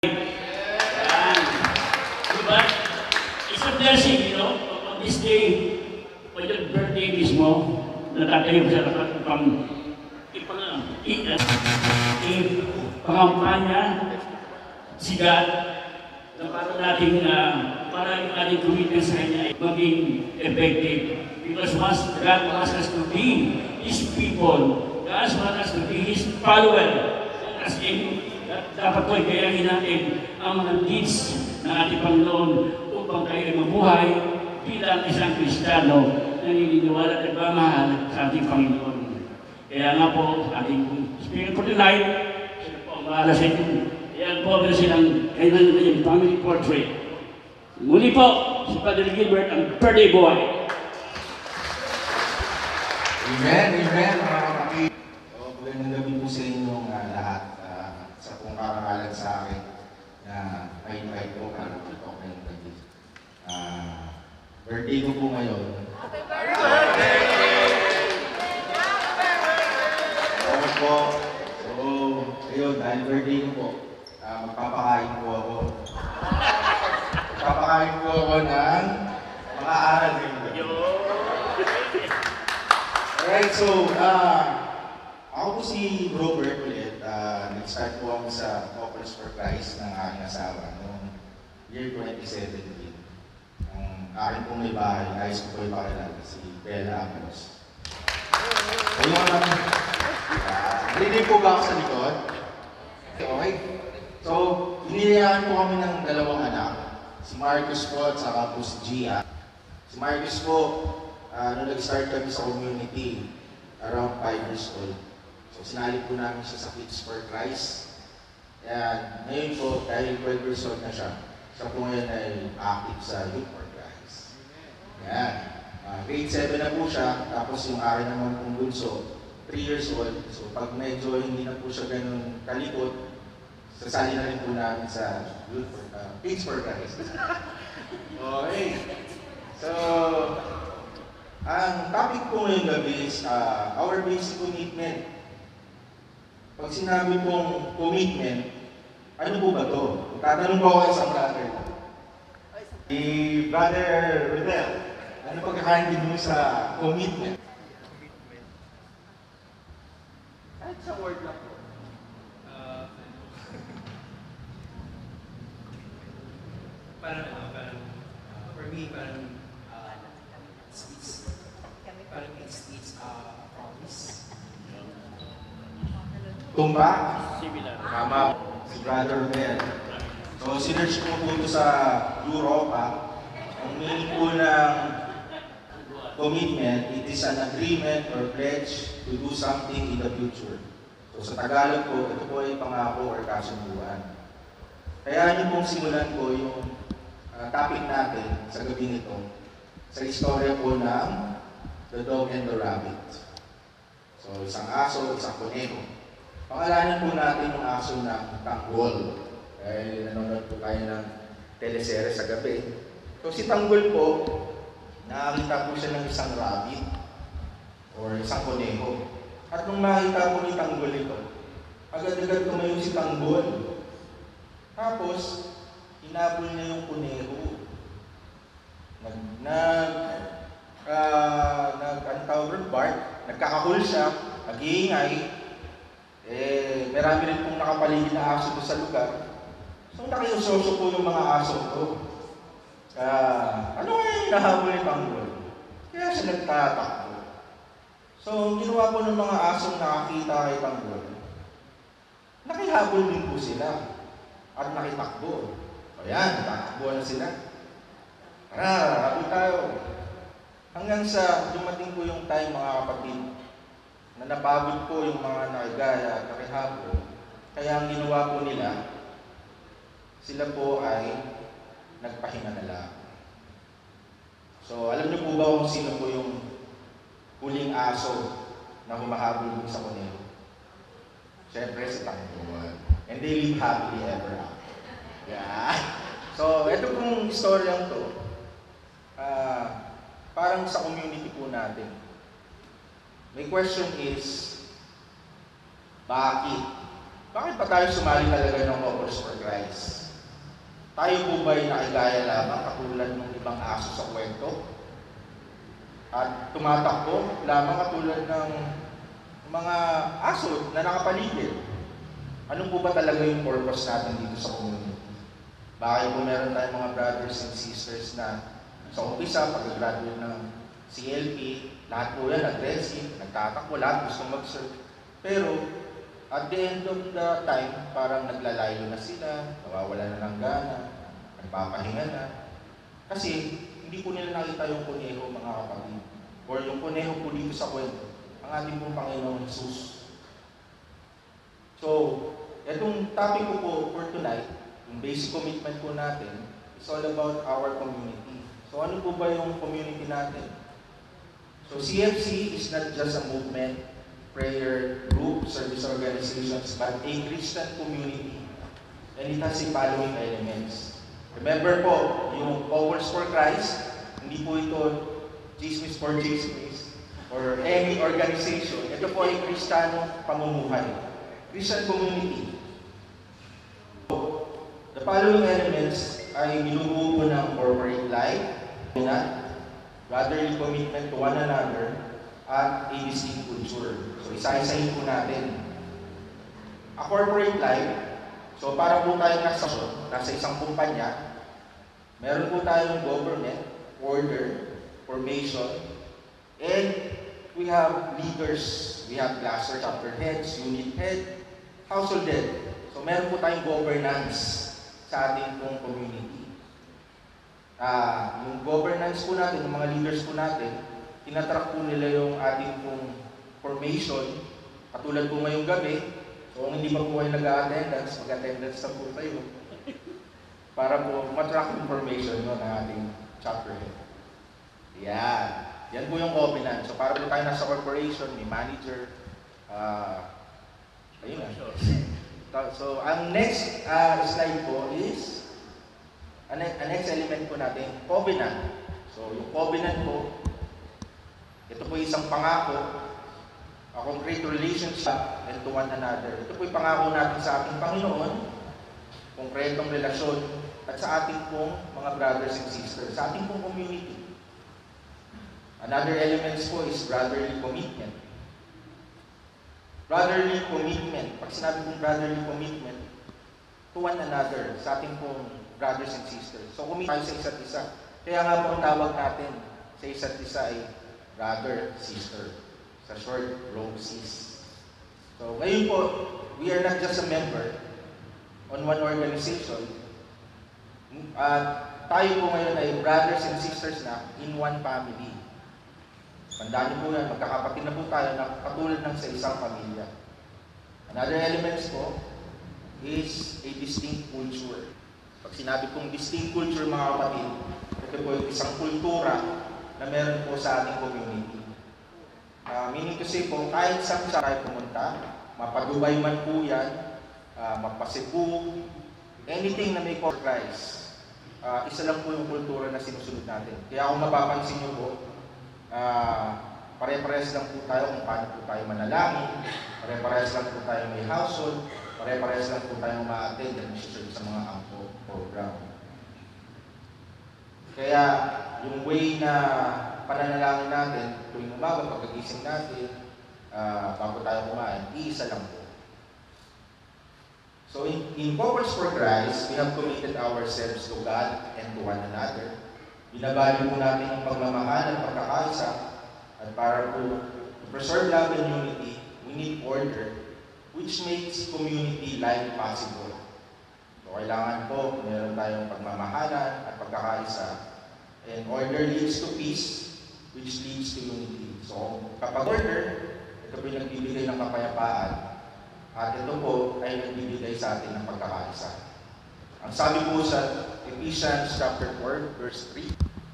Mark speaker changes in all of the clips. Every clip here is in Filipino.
Speaker 1: Yan. Diba? It's a blessing, on this day, on your birthday mismo, natatayo sa pang pangampanya, sigat, na para yung ating commitment sa kanya ay maging effective. Because once God wants us to be His people, God wants us to be His follower. As in, dapat po ikayahin natin ang mga deeds ng ating Panginoon upang kayo ay mabuhay bilang isang Kristiyano na naniniwala at nagmamahal sa ating Panginoon. Kaya nga po, ating Spirit for tonight, sila po ang bahala sa inyo. Kaya po meron silang kailangan family portrait. Muli po, si Father Gilbert, ang birthday boy.
Speaker 2: Amen, amen, mga kapatid. Magandang gabi po sa inyong lahat. Sa pong karangalan sa akin na may-invite ko para mag-talk ngayong gabi. Birthday ko po ngayon.
Speaker 3: Happy birthday!
Speaker 2: Ako po. So, ayun, dahil birthday ko po, magpapakain po ako. Magpapakain po ako ng mga aral din. Alright, so, ako po si Robert ulit. Nag-start po ako sa Offers for Christ ng aking asawa noong year 2017. Ang akin pong may bahay, ayos ko po yung pakilala, si Bella Amaros. Ayun lang. Ready po ba ako sa likod? Okay. So, inilihan po kami ng dalawang anak. Si Marcus po at saka po si Gia. Si Marcus po, nung nag-start kami sa community, around 5 years old. So, sinali po namin siya sa Kids for Christ. Ayan, ngayon po, dahil 12 years old na siya, siya po ngayon ay active sa Youth for Christ. Ayan, grade 7 na po siya, tapos yung akin naman pong bunso, 3 years old. So, pag medyo hindi na po siya ganun kalikot, sasali na rin po namin sa Kids for Christ. Okay. So, ang topic po ngayong gabi is our basic commitment. Pag sinabi pong commitment, ano po ba ito? Tatanong po ako isang brother. Si Brother Rodel, ano pagkakaintindi mo sa commitment? Kahit sa word lang po.
Speaker 4: For me, it's a promise.
Speaker 2: Tumba?
Speaker 1: Similar.
Speaker 2: Tama. Si Brother Rodel. So, sinerch po po ito sa Europa. Ang meaning po ng commitment, it is an agreement or pledge to do something in the future. So, sa Tagalog po, ito po ay pangako or kasunduan. Kaya niyo pong simulan po yung topic natin sa gabi nito sa istorya po ng The Dog and the Rabbit. So, isang aso, isang kuneho. Pangalanan po natin yung aso ng Tanggol. Dahil nanonood po tayo ng teleserye sa gabi. So, si Tanggol po, nakakita po siya ng isang rabbit or isang kuneho. At nung nakita po ni Tanggol ito, agad-agad tumayo si Tanggol. Tapos, hinabol niya yung kuneho. Nagkakahol siya, nag-iingay. Marami rin pong nakapaligid na aso doon sa lugar. So, nakiusoso po yung mga aso ko. Ano kaya yung hinahabol ni Tanggol? Kaya siya nagtatakbo. So, ginawa po ng mga asong nakakita kay Tanggol, nakihabol din po sila at nakitakbo. O yan, nakatakbo na sila. Habol tayo. Hanggang sa dumating po yung time, mga kapatid, na napagod po yung mga nakigaya at nakihabol. Kaya ang ginawa po nila, sila po ay nagpahinga na lang. So, alam niyo po ba kung sino po yung huling aso na humahabol sa kuneho? Siyempre, si Tanggol. And they live happily ever after. Yeah. So, ito pong istoryang to, parang sa community po natin. May question is, bakit? Bakit pa tayo sumali talaga ng Offers for Christ? tayo po ba'y nakigaya lamang katulad ng ibang aso sa kwento? At tumatakbo lamang katulad ng mga aso na nakapaligid? Ano po ba talaga yung purpose natin dito sa community? Bakit po meron tayong mga brothers and sisters na sa umpisa, pag-graduate ng CLP, lahat po yan nag-dressing, nagtatakbo, lahat gusto mag-serve. Pero, at the end of the time, parang naglalayo na sila, nawawala na ng gana, nagpapahinga na. Kasi, hindi po nila nakita yung kuneho, mga kapatid. Or yung kuneho po dito sa kwento, ang ating pong Panginoong Jesus. So, itong topic ko po for tonight, yung basic commitment po natin, is all about our community. So, ano po ba yung community natin? So, CFC is not just a movement, prayer group, service organizations, but a Christian community. And it has the following elements. Remember po, yung Powers for Christ, hindi po ito Chismis for Chismis or any organization. Ito po ay Kristiyano pamumuhay. Christian community. The following elements ay binubuo po ng corporate life, brotherly commitment to one another, at a distinct culture. So, isa-isahin po natin. A corporate life, so para po tayo nasa isang kumpanya, meron po tayong government, order, formation, and we have leaders, we have cluster chapter heads, unit head, household head. So, meron po tayong governance sa ating pong community. Yung governance po natin, yung mga leaders po natin, tinatrack po nila yung ating pong formation. Katulad po ngayong gabi, so kung hindi pa po kayo nag-attendance, mag-attendance na po kayo para po matrack yung formation ng ating chapter head. Yan po yung covenant. So para po tayo nasa corporation, may manager, ayun na. So, ang next slide po is, ang next element po natin, covenant. So, yung covenant po, ito po isang pangako, a concrete relationship and to one another. Ito po yung pangako natin sa ating Panginoon, konkretong relasyon, at sa ating pong mga brothers and sisters, sa ating pong community. Another elements po is brotherly commitment. Brotherly commitment. Pag sinabi kong brotherly commitment, to one another, sa ating pong brothers and sisters. So, commit tayo sa isa't isa. Kaya nga po ang tawag natin sa isa't isa ay brother, sister. Sa short, bro, sis. So, ngayon po, we are not just a member on one organization. Tayo po ngayon ay brothers and sisters na in one family. Tandaan niyo po yan, magkakapatid na po tayo na katulad ng sa isang pamilya. Another elements po is a distinct culture. Pag sinabi kong distinct culture, mga kapatid, ito po yung isang kultura na meron po sa ating community. Meaning to say po, kahit saan tayo pumunta, mapadubay man po yan, mapasibu, anything na may Christ, isa lang po yung kultura na sinusunod natin. Kaya kung mapapansin niyo po, pare-parehas lang po tayo kung paano po tayo manalangin, pare-parehas lang po tayo may household, pare-parehas lang po tayo ma-attend at ma-serve sa mga angko program. Kaya yung way na pananalangin natin, tuwing umaga, pagkagising natin, bago tayo kumain, iisa lang po. So in Powers for Christ, we have committed ourselves to God and to one another. Binabali po natin ang pagmamahal at pagkakaisa, at para po to preserve love and unity, we need order, which makes community life possible. So kailangan po, meron tayong pagmamahalan at pagkakaisa, and order leads to peace, which leads to unity. So kapag order, ito po yung nagbibigay ng kapayapaan, at ito po ay nagbibigay sa atin ng pagkakaisa. Ang sabi po sa Ephesians chapter 4, verse 3,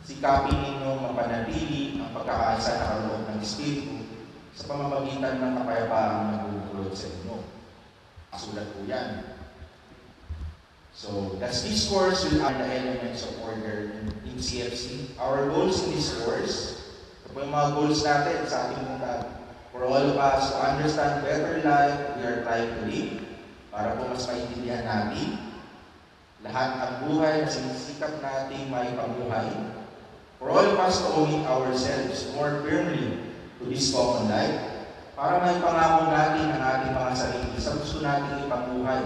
Speaker 2: sikapin ninyong mapanatili ang pagkakaisa na kaloob ng Espiritu sa pamamagitan ng kapayapaang nagugulod sa inyo. Sulat po yan. So, that's this course will add the elements of order in CFC. Our goals in this course, ito po yung mga goals natin sa ating mga for all of us to understand better life we are trying to live, para po mas maintindihan natin lahat ang buhay na sinisikap nating may pamuhay. For all of us to commit ourselves more firmly to this common life, para may pangako natin ang ating mga sarili sa gusto nating ipamuhay.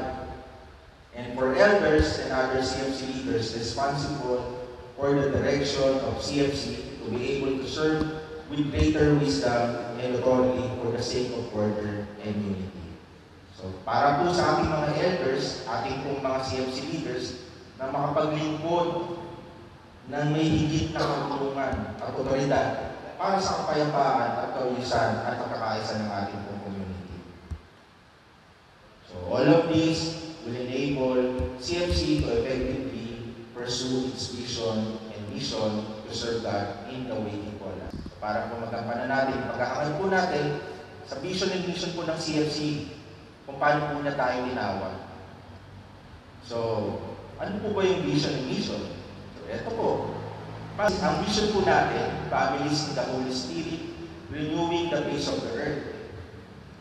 Speaker 2: And for elders and other CFC leaders responsible for the direction of CFC to be able to serve with greater wisdom and authority for the sake of order and unity. So, para po sa ating mga elders, ating pong mga CFC leaders, na makapaglingkod ng may higit na katulungan at otoridad para sa kapayapaan at kauyusan at pagkakaisa ng ating pong community. So, all of this will enable CFC to effectively pursue its vision and mission to serve God in the way He called us. So, para po magampanan natin, pagkakaroon po natin sa vision and mission po ng CFC, kung paano po na tayo tinawag. So, ano po ba yung vision and mission? So, ito po. Ang vision po natin, families in the Holy Spirit, renewing the face of the earth.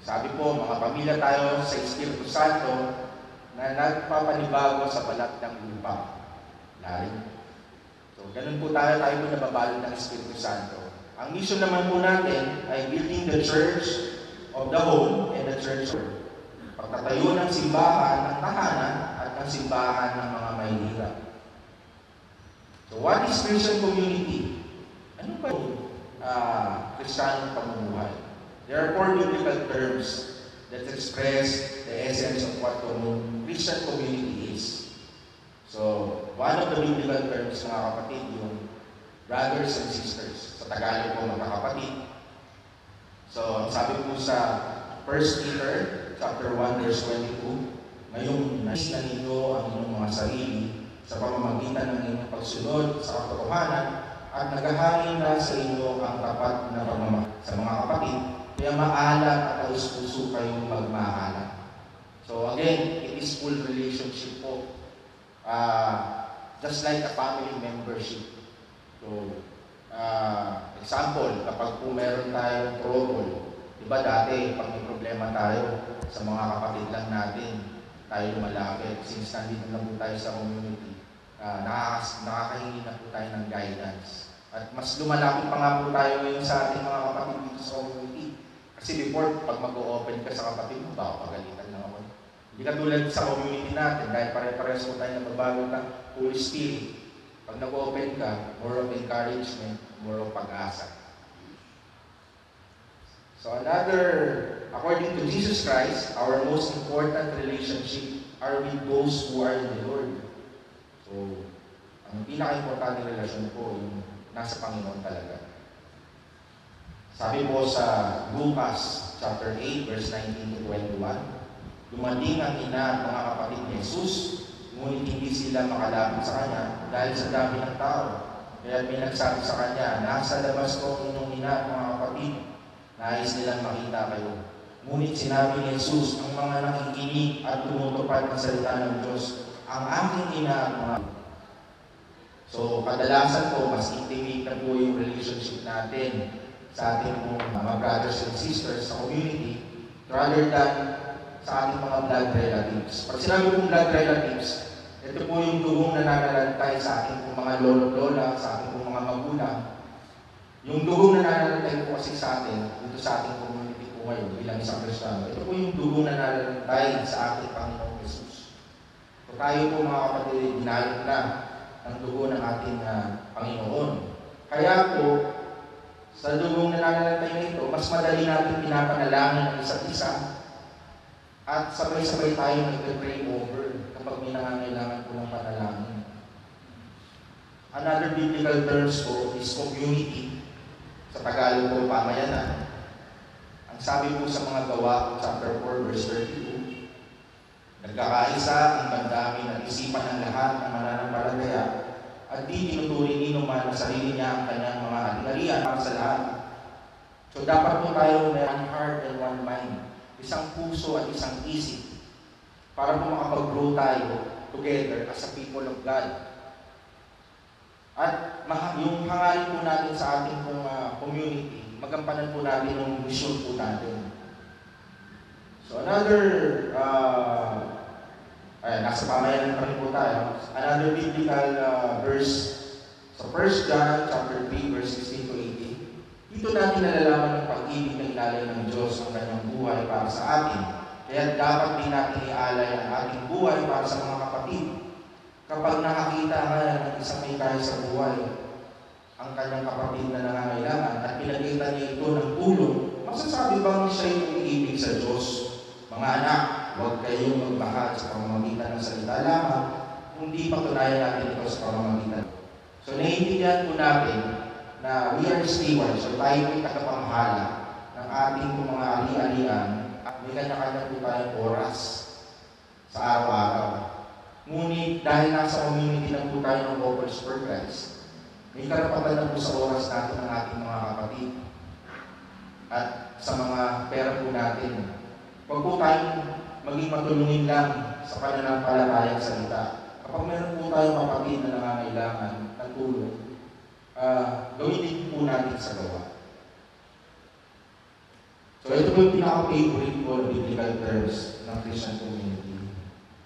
Speaker 2: Sabi po, mga pamilya tayo sa Espiritu Santo na nagpapanibago sa balat ng lupa. Lalim. So, ganun po tayo po nababalot ng Espiritu Santo. Ang mission naman po natin ay building the church of the home and the church of pagtatayo ng simbahan ng tahanan at ng simbahan ng mga mahihirap. So, what is Christian community? Ano ba yung Kristiyanong pamumuhay? There are 4 biblical terms that express the essence of what Christian community is. So, one of the biblical terms, mga kapatid, yung brothers and sisters. Sa Tagalog po, magkakapatid. So, sabi po sa 1 Peter chapter 1, verse 22, ngayong nais na ninyo ang inyong mga sarili sa pamamagitan ng inyong pagsunod sa katotohanan at naghahangin na sa inyo ang tapat na pagmamahal sa mga kapatid, kaya maalam at taus-puso kayong magmahalan. So again, it is full relationship po. Just like a family membership. So, example, kapag po meron tayong trouble, diba dati, pag may problema tayo sa mga kapatid lang natin, tayo lumalapit. Since nandito na po tayo sa community, nakakahingi na po tayo ng guidance. At mas lumalapit pa nga po tayo ngayon sa ating mga kapatid dito sa community. Kasi before, pag mag-o-open ka sa kapatid mo, baka pagalitan lang ako. Hindi ka tulad sa community natin, dahil pare-pares po tayo nababago ng Holy Spirit. Pag nag-open ka, more of encouragement, more of pag-asa. So according to Jesus Christ, our most important relationship are with those who are in the Lord. So, ang pinaka-importante relasyon po, yung nasa Panginoon talaga. Sabi po sa Lucas chapter 8, verse 19 to 21, dumating ang ina at mga kapatid ni Jesus, ngunit hindi sila makalapit sa Kanya dahil sa dami ng tao. Kaya may nagsabi sa Kanya, nasa labas ko ang inyong ina at mga kapatid, nais nilang makita kayo. Ngunit sinabi ni Jesus, ang mga nakikinig at tumutupad ng salita ng Diyos, ang aking ina at mga. So, kadalasan po, mas intimate na po yung relationship natin sa ating mga brothers and sisters sa community rather than sa ating mga blood relatives. Pag sinabi pong blood relatives, ito po yung dugong nananalantay sa ating pong mga lolo-lola, sa ating pong mga magulang. Yung dugong nananalantay po kasi sa atin, dito sa ating community po ngayon bilang isang Kristiyano, ito po yung dugong nananalantay sa ating Panginoong Jesus. So tayo po mga kapatid, dinalog na ang dugo ng ating Panginoon. Kaya po, sa dugong nananalantay na ito, mas madali natin pinapanalangin ang isa't isa at sabay-sabay tayo nag-pray over kapag may nangangailangan po ng panalangin. Another biblical terms po is community. Sa Tagalog po, pamayanan. Ang sabi po sa mga Gawa, chapter 4, verse 32, nagkakaisa ang damdamin at isipan ng lahat ng mananampalataya at di tinuturing inuman ang sarili niya ang kanyang mga alinarian para sa lahat. So dapat po tayo may one heart and one mind, isang puso at isang isip para po makapag-grow tayo together as a people of God. At yung hangarin po natin sa ating community, magampanan po natin yung mission po natin. So another Ayan, nasa pamayanan pa rin po tayo. Another biblical verse sa 1 John chapter 3, verse 16 to 18. Dito natin nalalaman ng pag-ibig ng ilalim ng Diyos ang kanyang buhay para sa atin. Kaya dapat din natin ialay ang ating buhay para sa mga kapatid. Kapag nakakita ka ng isang may kaya sa buhay, ang kanyang kapatid na nangangailangan at pinagkita niya ito ng tulong, masasabi bang siya yung umiibig sa Diyos? Mga anak, huwag kayong magbahag sa pamamagitan ng salita lamang, kundi patunayan natin ito sa pamamagitan. So naiintindihan po natin na we are stewards, so tayo po'y tagapamahala ng ating mga ari-arian at may kanya-kanya po tayong oras sa araw-araw. Ngunit dahil nasa community na po tayo ng Couples for Christ, may karapatan na po sa oras natin ng ating mga kapatid at sa mga pera po natin. Huwag po tayong maging matulungin lang sa pananampalatayang salita. Kapag meron po tayong kapatid na nangangailangan ng tulong, gawin din po natin sa gawa. So ito po yung pinaka-favorite ko na biblical terms ng Christian community,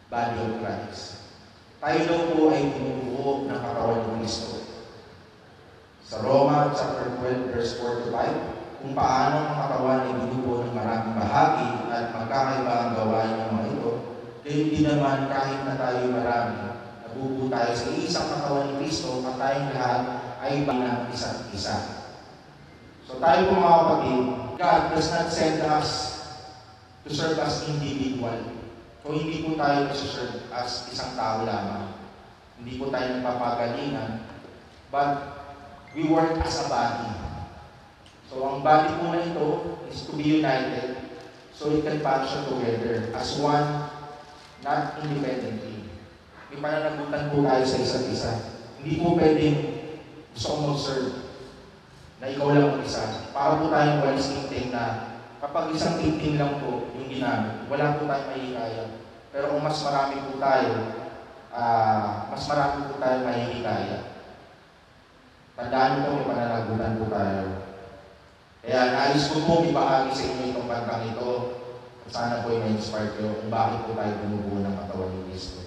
Speaker 2: body of Christ. Tayo daw po ay binubuo ng katawan ng Kristo. Sa Roma chapter 12 verse 4 to 5, kung paano ang katawan ay binubuo ng maraming bahagi at magkakaiba ang gawain ng mga ito, gayon din naman kahit na tayo marami, nabubuo tayo sa isang katawan ni Kristo at tayong lahat ay iba ng isa't isa. So tayo po mga kapatid, God does not send us to serve as individual. So hindi po tayo nasa-serve as isang tao lamang. Hindi po tayo nagpapagalingan, but we work as a body. So ang body po na ito is to be united so it can function together as one, not independently. May pananagutan po tayo sa isa't isa. Hindi po pwedeng gusto kong mag-serve na ikaw lang mag-isa. Para po tayong walis tingting na kapag isang tingting lang po yung ginamit, wala po tayong mahihikaya. Pero kung mas marami po tayo, mahihikaya. Tandaan po, may pananagutan po tayo. Kaya nais ko po ibahagi sa inyo itong kantang ito. Sana po ay ma-inspire kayo kung bakit po tayo bumubuo ng katawan ni Kristo.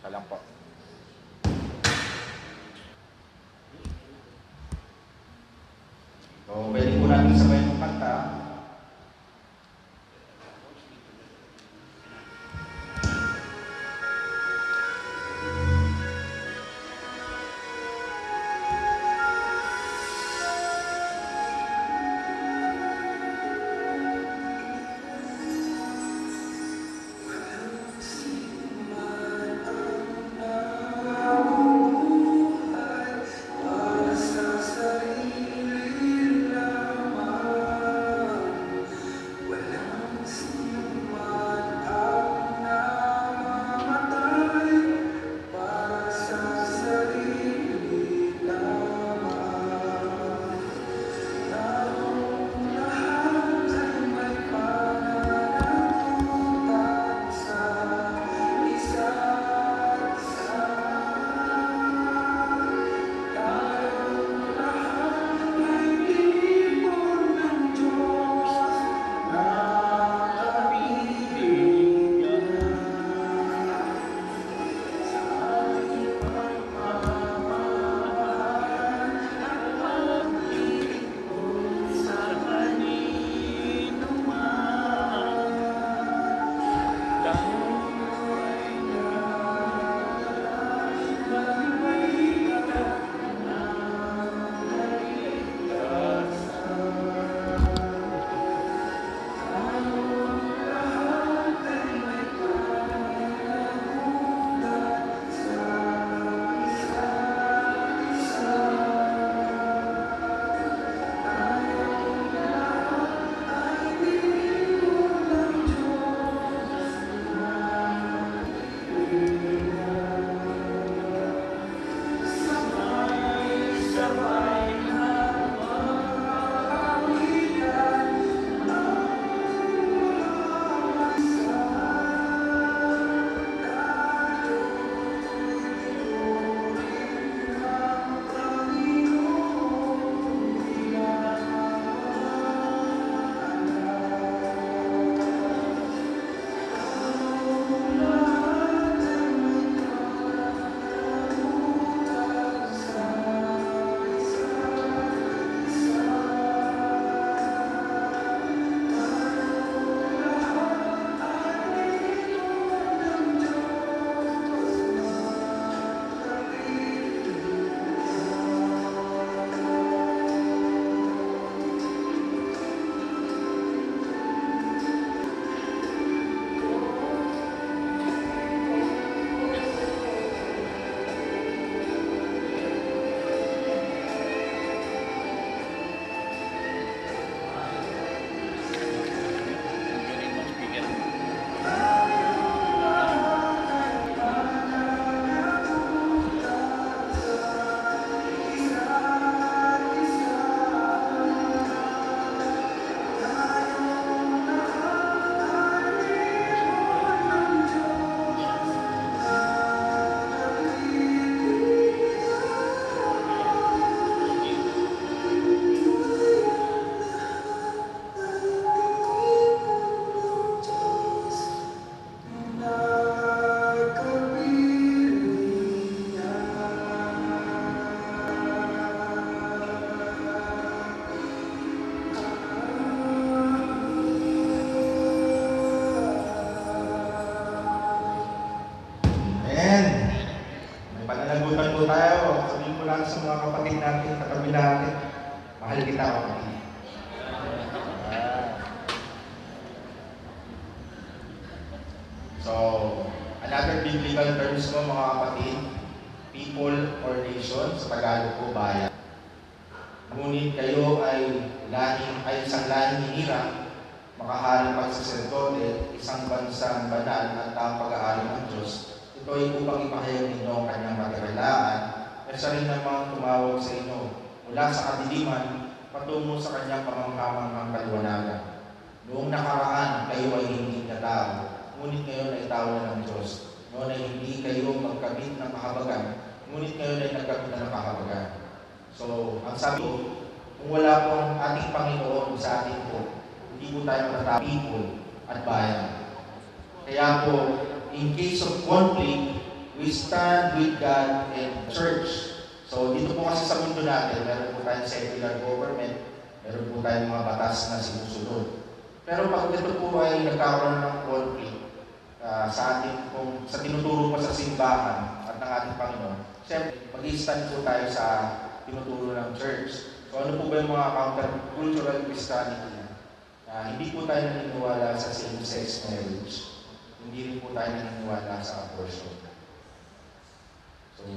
Speaker 2: Alam po. So, pwede po natin sabay ng kanta. Amen. May pananagutan po tayo. Sabihin ko lang sa mga kapatid natin, katabi natin, mahal kita kapatid. So, another biblical terms mo mga kapatid, people or nation, sa Tagalog po bayan. Ngunit kayo ay isang lahing hinirang, makaharang pagsaserdote, isang bansang banal at ang pag-aari ng Diyos. Ito ay upang ipahayag ninyo ang kanyang katiwalaan, at siya rin namang tumawag sa inyo mula sa kadiliman patungo sa kanyang pamanghamanghang kaliwanagan. Noong nakaraan, kayo ay hindi na tao, ngunit ngayon ay tao na ng Diyos. Noon ay hindi kayo magkabit ng kahabagan, ngunit ngayon ay nagkabit na ng kahabagan. So, ang sabi ko, kung wala po ang ating Panginoon sa atin po, hindi po tayo matatapos people at bayan. Kaya po, in case of conflict, we stand with God and church. So, dito po kasi sa mundo natin, meron po tayong secular government, meron po tayong mga batas na sinusunod. Pero pag ito po ay nagkakaroon ng conflict sa ating sa tinuturo pa sa simbahan at ng ating Panginoon, siyempre, mag-i-stand po tayo sa tinuturo ng church. So, ano po ba yung mga counter-cultural Christianity? Hindi po tayo naniniwala sa same-sex marriage. Hindi rin po tayo naniniwala sa abortion. So,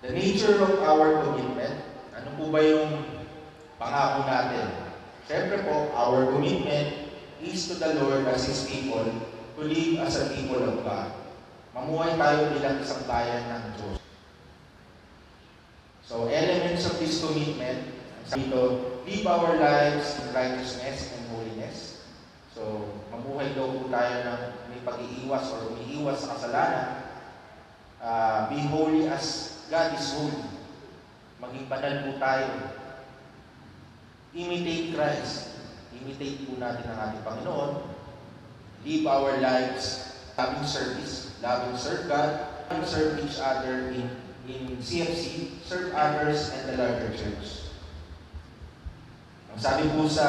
Speaker 2: the nature of our commitment, ano po ba yung pangako natin? Siyempre po, our commitment is to the Lord as His people, to live as a people of God. Mamuhay tayo bilang isang bayan ng Diyos. So, elements of this commitment, sabi ito, live our lives in righteousness and holiness. So, mamuhay daw po tayo ng may pag-iiwas or umiiwas sa kasalanan. Be holy as God is holy. Maging banal po tayo. Imitate Christ. Imitate po natin ang ating Panginoon. Live our lives loving service, loving serve God, and serve each other in CFC, serve others and the larger church. Ang sabi po sa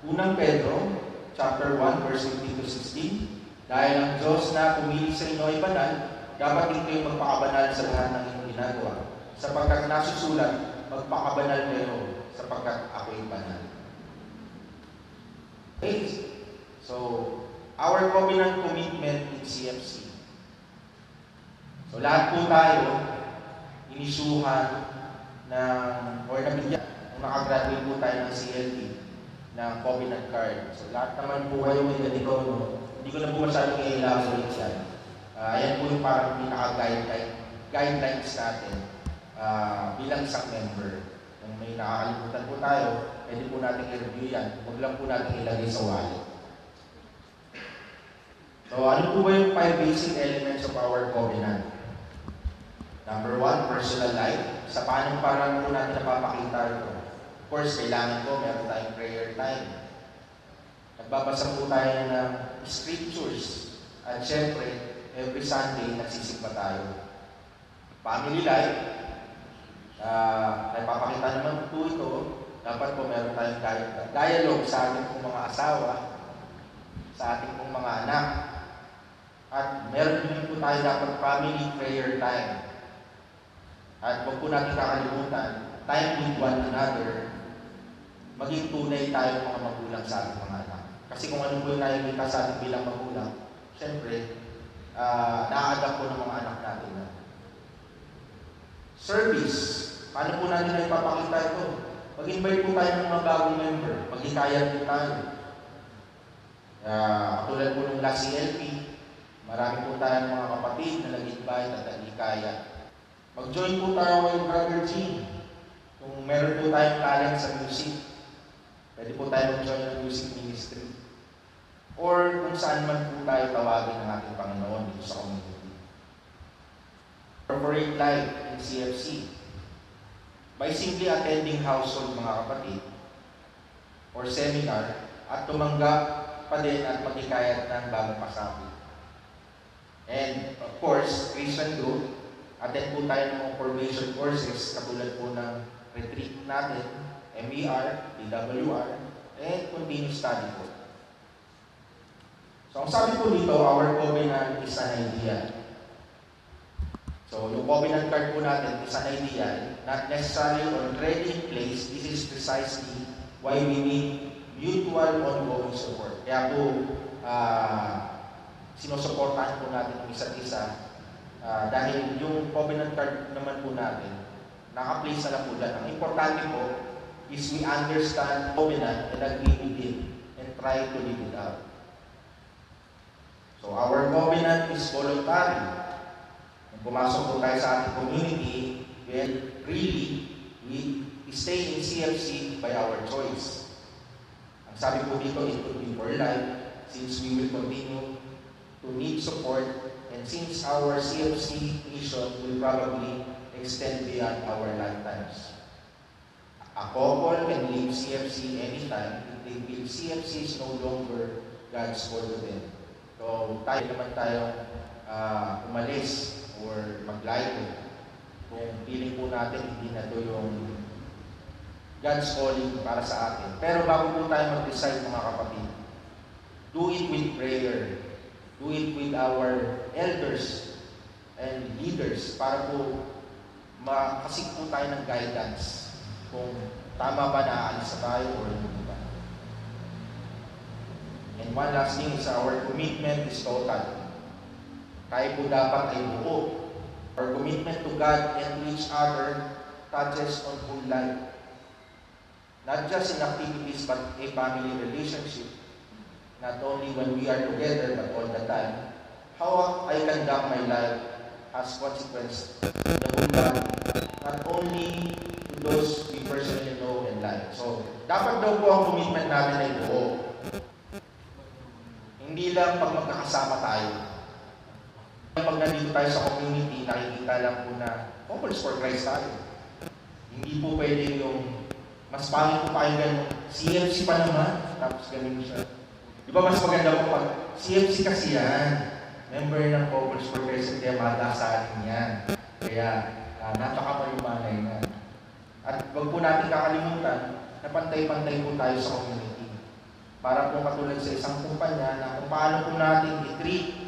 Speaker 2: unang Pedro, chapter 1, verse 15 to 16, dahil ang Diyos na pumili sa inyo ay banal, dapat din kayo magpakabanal sa lahat ng inyong ginagawa. Sapagkat nasusulat, magpakabanal kayo sapagkat ako'y banal. Okay. So, our covenant commitment in CFC. So, lahat po tayo, inisuhan or nabigyan, kung nakagraduate po tayo ng CLT, ng covenant card. So, lahat naman po kayo may ganito, no? Hindi ko na po masyadong i-elaborate yan. Ayan po yung parang guidelines natin bilang isang member. Kung may nakakalimutan po tayo, pwede po natin i-review yan. Huwag lang po natin ilagay sa wallet. So, ano po ba yung 5 basic elements of our covenant? Number 1, personal life. Sa paanong parang po natin napapakita ito? Of course, kailangan po meron tayong prayer time. Nagbabasa po tayo ng scriptures. At syempre, every Sunday, nagsisimba tayo. Family life. Napapakita naman po ito. Dapat po meron tayong dialogue sa ating pong mga asawa, sa ating pong mga anak. At meron din po tayo dapat family prayer time. At huwag po natin kakalimutan, time with one another, maging tunay tayo mga magulang sa ating mga anak. Kasi kung ano po yung nakikita sa ating bilang magulang, syempre, na-adapt po ng mga anak natin. Service. Paano po natin na ipapakita ito? Mag-invite po tayo ng mga bagong member. Mag-hikayat po tayo. Katulad po ng last CLP, marami po tayong mga kapatid na nag-invite at nag-hikayat. Mag-join po tayo kay Brother Gene. Kung meron po tayong talent sa music, pwede po tayo mag-join ng music ministry. Or kung saan man po tayo tawagin ng ating Panginoon dito sa community. Corporate life in CFC. By simply attending household mga kapatid or seminar at tumanggap pa din at magikayat ng bagong pasabi. And of course, Christian growth, attend po tayo ng mga formation courses katulad po ng retreat natin, MER, DWR, and continuous study po. So, ang sabi po dito, our covenant is an idea. So, yung covenant card po natin is an ideal, not necessarily already in place. This is precisely why we need mutual ongoing support. Kaya po, sinusuportahan po natin yung isa't isa dahil yung covenant card naman po natin, naka-place na lang po dyan. Ang importante po is we understand covenant and agree with it and try to live it out. So our covenant is voluntary. Kung pumasok po tayo sa ating community, well, really, we stay in CFC by our choice. Ang sabi po dito, it could be for life, since we will continue to need support, and since our CFC mission will probably extend beyond our lifetimes. A couple can leave CFC anytime if they feel CFC is no longer God's call to them. So, tayo naman tayong umalis or maglayo kung feeling po natin hindi na ito yung God's calling para sa atin. Pero bago po tayo mag-decide, mga kapatid, do it with prayer. Do it with our elders and leaders para po makasik po tayo ng guidance kung tama ba na aalis na tayo or hindi ba. And one last thing is our commitment is total. Tayo po dapat ay buo. Our commitment to God and to each other touches on whole life. Not just in activities but a family relationship. Not only when we are together but all the time. How I conduct my life has consequence in the whole life. Not only to those we personally know and like. So, dapat daw po ang commitment natin ay buo. Hindi lang pag magkakasama tayo. Pag nandito tayo sa community, nakikita lang po na couples for Christ tayo. Hindi po pwede yung mas pangit po tayo ganun. CFC pa naman, tapos ganun siya. Di ba mas maganda po pag CFC kasi yan. Member ng couples for Christ, kaya madasarin yan. Kaya napakapaliwanay na. At wag po natin kakalimutan na pantay-pantay po tayo sa community. Para po katulad sa isang kumpanya na kung paano po natin i-treat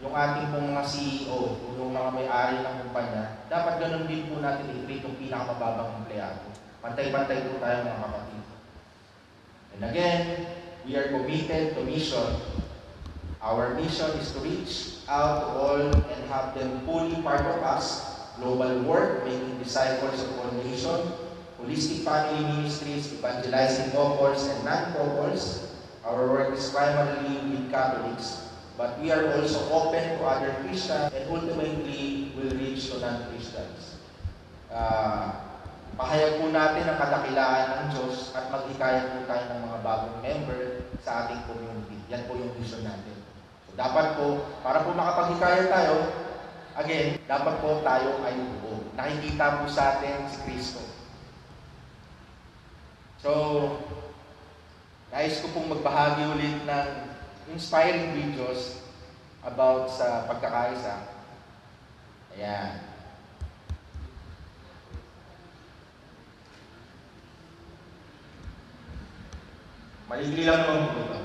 Speaker 2: yung ating pong mga CEO, yung mga may-ari ng kumpanya, dapat ganun din po natin i-treat yung pinakamababang empleyado. Pantay-pantay po tayo mga kapatid. And again, we are committed to mission. Our mission is to reach out to all and have them fully part of us. Global work, making disciples of all nations, holistic family ministries, evangelizing couples and non-couples. Our work is primarily with Catholics, but we are also open to other Christians and ultimately will reach to non-Christians. Pahayag po natin ang kadakilaan ng Diyos at maghikayat po tayo ng mga bagong member sa ating community. Yan po yung mission natin. So, dapat po, para po makapaghikayat tayo, again, dapat po tayo ay buo. Nakikita po sa atin si Kristo. So, nais ko pong magbahagi ulit ng inspiring videos about sa pagkakaisa. Ayan. Maligli lang naman po ito.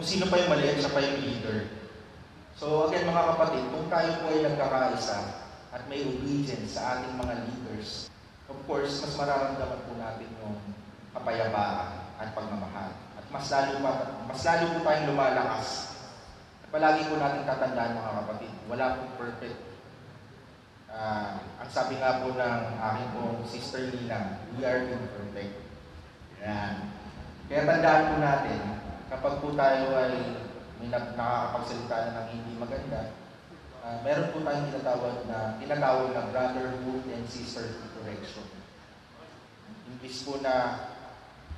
Speaker 2: Kung sino pa yung mali at siya pa yung leader. So again mga kapatid, kung tayo po ay nagkakaisa at may obedience sa ating mga leaders, of course, mas mararamdaman po natin yung kapayapaan at pagmamahal. At mas lalo po tayong lumalakas. At palagi po natin tatandaan mga kapatid, wala pong perfect Ang sabi nga po ng aking pong sister Lina, we are imperfect. Yan. Kaya tandaan po natin, kapag po tayo ay may nakakapagsalita na ng hindi maganda, meron po tayong tinatawag na brotherhood and sisterhood correction. Imbis po na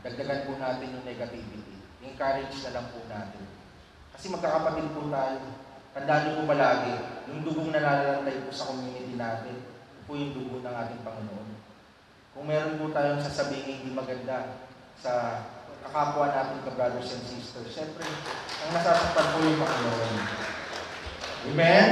Speaker 2: dagdagan po natin yung negativity, encourage na lang po natin. Kasi magkakapatid po tayo. Tandaan niyo po palagi, yung dugong nalalantay po sa community natin, po yung dugo ng ating Panginoon. Kung meron po tayong sasabihin hindi maganda sa kakapwa natin ka-brothers and sisters, siyempre, ang nasasaktan po yung Panginoon. Amen?